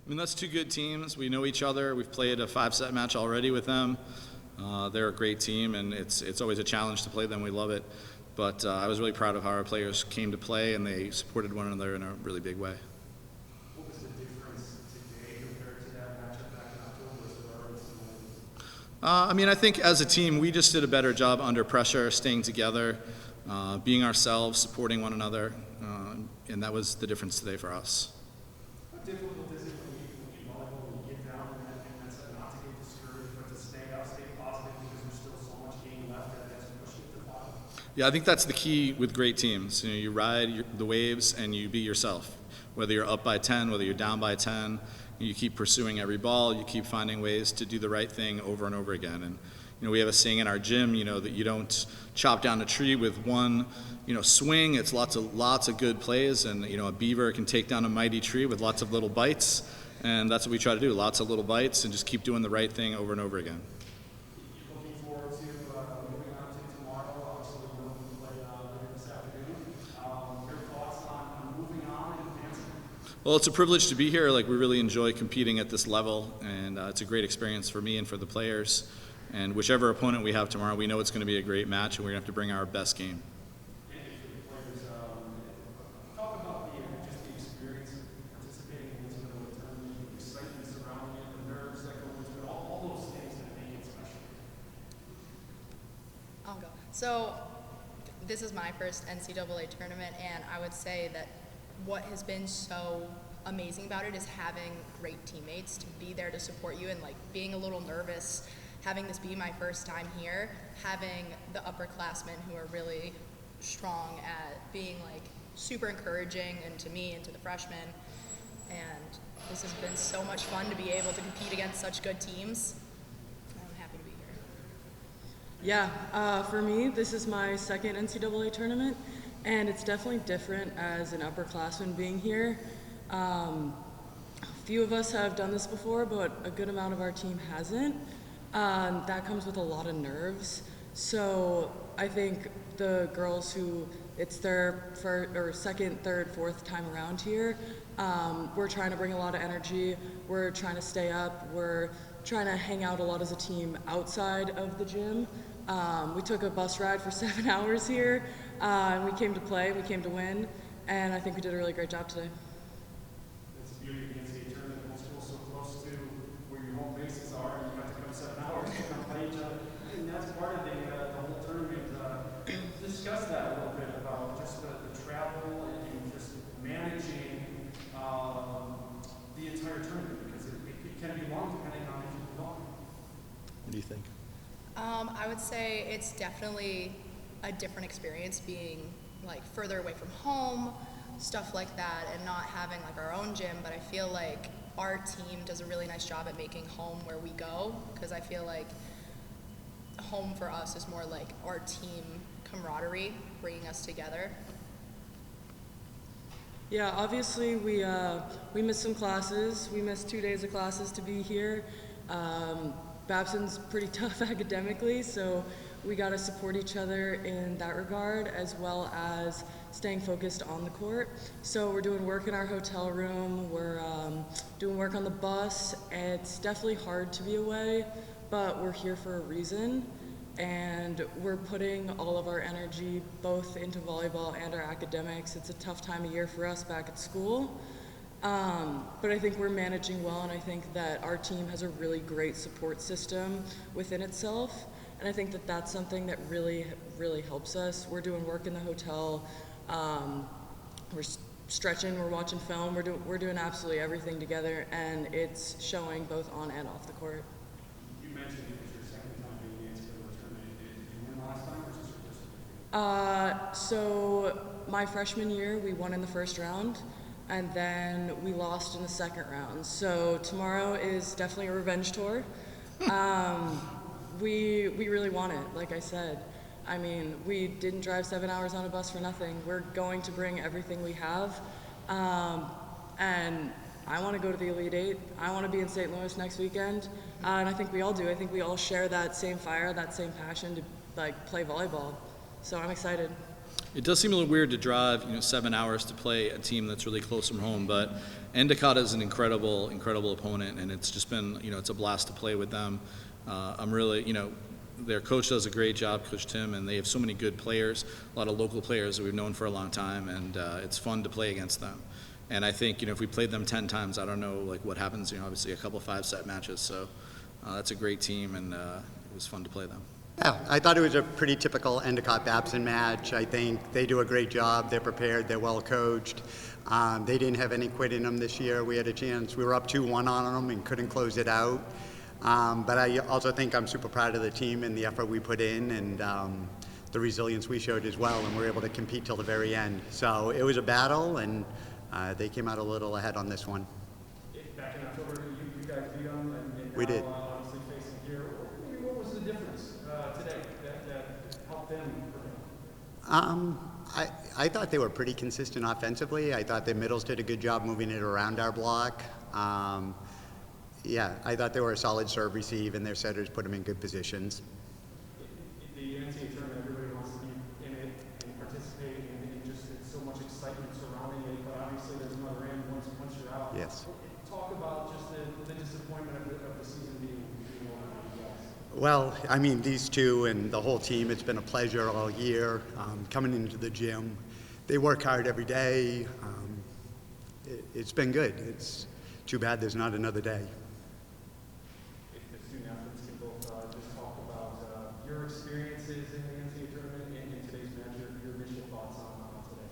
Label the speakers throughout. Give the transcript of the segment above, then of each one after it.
Speaker 1: I mean, that's two good teams. We know each other. We've played a 5-set match already with them. They're a great team, and it's always a challenge to play them. We love it. But I was really proud of how our players came to play, and they supported one another in a really big way.
Speaker 2: What was the difference today compared to that matchup back in October? Was it already similar?
Speaker 1: I mean, I think as a team, we just did a better job under pressure, staying together, being ourselves, supporting one another, and that was the difference today for us.
Speaker 2: How difficult is it when you volleyball, when you get down and that set not to get discouraged, but to stay up, stay positive because there's still so much game left that that's pushing it to the bottom?
Speaker 1: Yeah, I think that's the key with great teams. You ride the waves and you be yourself. Whether you're up by 10, whether you're down by 10, you keep pursuing every ball. You keep finding ways to do the right thing over and over again. And we have a saying in our gym, that you don't chop down a tree with one, swing. It's lots of good plays, and a beaver can take down a mighty tree with lots of little bites. And that's what we try to do: lots of little bites, and just keep doing the right thing over and over again.
Speaker 2: You're looking forward to moving on to tomorrow. Obviously, we're going to play later this afternoon. Your thoughts on moving on and advancing?
Speaker 1: Well, it's a privilege to be here. We really enjoy competing at this level, and it's a great experience for me and for the players. And whichever opponent we have tomorrow, we know it's going to be a great match, and we're going to have to bring our best game.
Speaker 2: And for the players, talk about just the experience of participating in this middle tournament, the excitement surrounding it, the nerves that go into it, all those things that make it special.
Speaker 3: I'll go. So this is my first NCAA tournament, and I would say that what has been so amazing about it is having great teammates to be there to support you, and being a little nervous, having this be my first time here, having the upperclassmen who are really strong at being super encouraging, and to me and to the freshmen. And this has been so much fun to be able to compete against such good teams. I'm happy to be here.
Speaker 4: Yeah, for me, this is my second NCAA tournament, and it's definitely different as an upperclassman being here. A few of us have done this before, but a good amount of our team hasn't. That comes with a lot of nerves. So I think the girls who it's their second, third, fourth time around here, we're trying to bring a lot of energy. We're trying to stay up. We're trying to hang out a lot as a team outside of the gym. We took a bus ride for 7 hours here, and we came to play, we came to win, and I think we did a really great job today.
Speaker 2: It's the beauty of the NCAA tournament. Most schools so close to where your home bases are, and you have to come 7 hours to come play each other. And that's part of the whole tournament. Discuss that a little bit about just the travel and just managing the entire tournament, because it can be long depending on if you belong.
Speaker 1: What do you think?
Speaker 3: I would say it's definitely a different experience being further away from home, stuff like that, and not having our own gym. But I feel like our team does a really nice job at making home where we go, because I feel like home for us is more our team camaraderie, bringing us together.
Speaker 4: Yeah, obviously we missed some classes. We missed 2 days of classes to be here. Babson's pretty tough academically, so we got to support each other in that regard, as well as staying focused on the court. So we're doing work in our hotel room, we're doing work on the bus. It's definitely hard to be away, but we're here for a reason, and we're putting all of our energy both into volleyball and our academics. It's a tough time of year for us back at school. But I think we're managing well, and I think that our team has a really great support system within itself, and I think that that's something that really, really helps us. We're doing work in the hotel, we're stretching, we're watching film, we're doing absolutely everything together, and it's showing both on and off the court.
Speaker 2: You mentioned it was your second time being in the NCAA tournament. Did you win last time, or is this your first time?
Speaker 4: So my freshman year, we won in the first round, and then we lost in the second round. So tomorrow is definitely a revenge tour. We really want it, like I said. I mean, we didn't drive 7 hours on a bus for nothing. We're going to bring everything we have. And I want to go to the Elite Eight. I want to be in St. Louis next weekend. And I think we all do. I think we all share that same fire, that same passion to play volleyball. So I'm excited.
Speaker 1: It does seem a little weird to drive, 7 hours to play a team that's really close from home, but Endicott is an incredible opponent, and it's just been, it's a blast to play with them. I'm really, their coach does a great job, Coach Tim, and they have so many good players, a lot of local players that we've known for a long time, and it's fun to play against them. And I think, if we played them 10 times, I don't know what happens, obviously a couple 5-set matches, so that's a great team, and it was fun to play them.
Speaker 5: Yeah, I thought it was a pretty typical Endicott Babson match. I think they do a great job. They're prepared. They're well coached. They didn't have any quit in them this year. We had a chance. We were up 2-1 on them and couldn't close it out. But I also think I'm super proud of the team and the effort we put in and the resilience we showed as well. And we were able to compete till the very end. So it was a battle, and they came out a little ahead on this one.
Speaker 2: Back in October, you guys beat them, and
Speaker 5: We
Speaker 2: now,
Speaker 5: did.
Speaker 2: obviously facing here. Maybe what was the difference today that helped them prevail?
Speaker 5: I thought they were pretty consistent offensively. I thought the middles did a good job moving it around our block. Yeah, I thought they were a solid serve receive, and their setters put them in good positions.
Speaker 2: The NCAA tournament, everybody wants to be in it and participate, and just it's so much excitement surrounding it. But obviously, there's another end once you're out.
Speaker 5: Yes.
Speaker 2: Talk about just the disappointment of the season being one of you guys.
Speaker 5: Well, I mean, these two and the whole team, it's been a pleasure all year coming into the gym. They work hard every day. It's been good. It's too bad there's not another day.
Speaker 2: If the student athletes can both just talk about your experiences in the NCAA tournament and in today's match, your initial thoughts on today.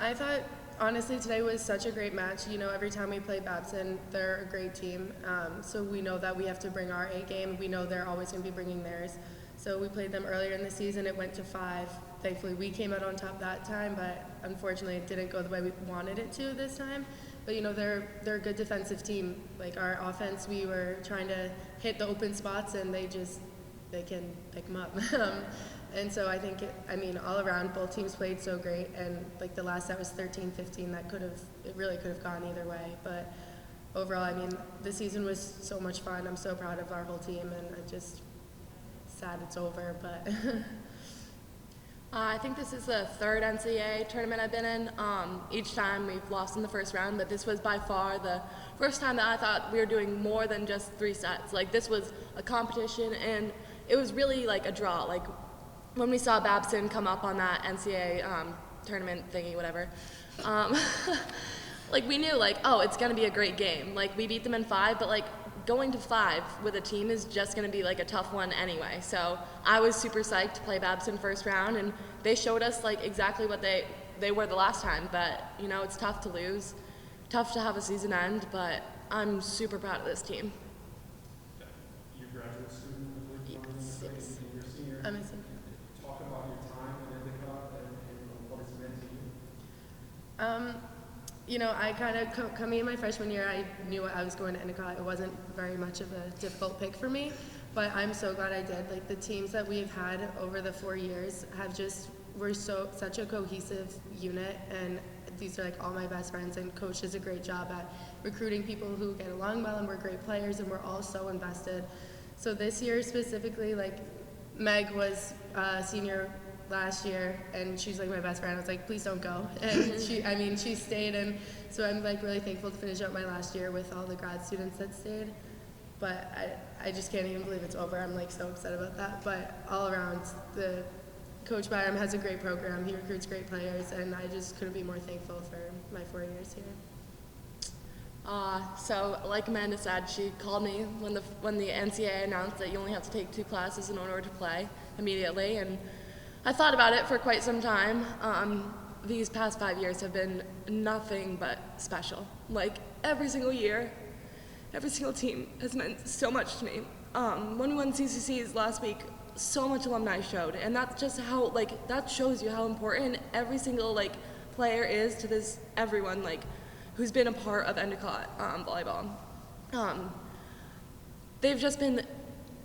Speaker 6: I thought, honestly, today was such a great match. Every time we play Babson, they're a great team. So we know that we have to bring our A game. We know they're always going to be bringing theirs. So we played them earlier in the season. It went to 5. Thankfully, we came out on top that time, but unfortunately, it didn't go the way we wanted it to this time. But they're a good defensive team. Like our offense, we were trying to hit the open spots, and they can pick them up. And so I think, all around, both teams played so great. And like the last set was 13-15. It really could have gone either way. But overall, the season was so much fun. I'm so proud of our whole team, and I'm just sad it's over. But
Speaker 4: I think this is the 3rd NCAA tournament I've been in. Each time we've lost in the first round, but this was by far the first time that I thought we were doing more than just 3 sets. Like, this was a competition, and it was really like a draw. Like, when we saw Babson come up on that NCAA tournament thingy, whatever, like, we knew, like, oh, it's going to be a great game. Like, we beat them in 5, but, like, going to 5 with a team is just going to be like a tough one anyway. So I was super psyched to play Babson first round, and they showed us like exactly what they were the last time. But it's tough to lose, tough to have a season end, but I'm super proud of this team.
Speaker 2: You're a graduate student, I believe,
Speaker 6: Yes.
Speaker 2: and you're a senior.
Speaker 6: I'm a senior.
Speaker 2: Talk about your time in Endicott and what it's meant to you.
Speaker 6: I kind of, coming in my freshman year, I knew I was going to Endicott. It wasn't very much of a difficult pick for me, but I'm so glad I did. Like, the teams that we've had over the 4 years we're such a cohesive unit, and these are like all my best friends, and Coach does a great job at recruiting people who get along well, and we're great players, and we're all so invested. So this year specifically, like, Meg was a senior last year, and she's like my best friend. I was like, please don't go. And she stayed, and so I'm like really thankful to finish up my last year with all the grad students that stayed. But I just can't even believe it's over. I'm like so upset about that. But all around, the Coach Byram has a great program. He recruits great players, and I just couldn't be more thankful for my 4 years here.
Speaker 4: So like Amanda said, she called me when the NCAA announced that you only have to take 2 classes in order to play immediately, and I thought about it for quite some time. These past 5 years have been nothing but special. Like, every single year, every single team has meant so much to me. When we won CCCs last week, so much alumni showed, and that's just how, like, that shows you how important every single, like, player is to this, everyone, like, who's been a part of Endicott volleyball. They've just been,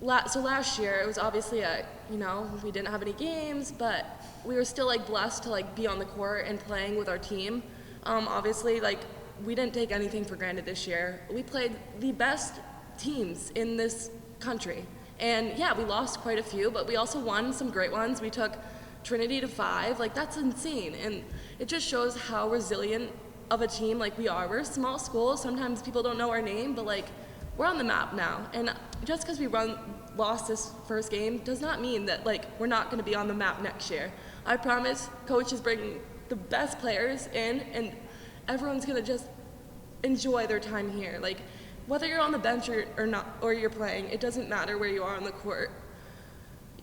Speaker 4: so last year, it was obviously we didn't have any games, but we were still, like, blessed to, like, be on the court and playing with our team. Obviously, like, we didn't take anything for granted this year. We played the best teams in this country. And yeah, we lost quite a few, but we also won some great ones. We took Trinity to 5, like that's insane. And it just shows how resilient of a team like we are. We're a small school, sometimes people don't know our name, but like we're on the map now. And just because we lost this first game does not mean that like we're not going to be on the map next year. I promise Coach is bringing the best players in, and everyone's going to just enjoy their time here. Like whether you're on the bench or not, or you're playing, it doesn't matter where you are on the court.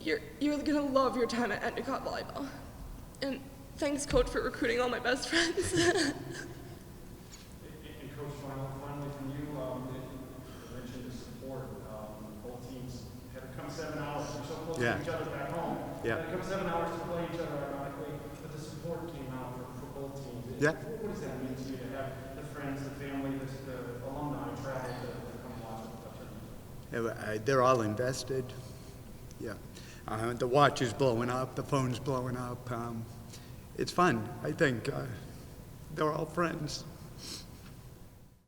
Speaker 4: You're going to love your time at Endicott Volleyball. And thanks, Coach, for recruiting all my best friends.
Speaker 2: And Coach, finally from you, you mentioned the support. Both teams had to come 7 hours. We're so close to each other back home.
Speaker 5: Yeah.
Speaker 2: Had to come 7 hours to play each other, ironically, but the support came out for both teams.
Speaker 5: Yeah.
Speaker 2: What does that mean to you to have the friends, the family, the alumni travel to come watch a tournament?
Speaker 5: They're all invested. Yeah. The watch is blowing up, the phone's blowing up. It's fun. I think they're all friends.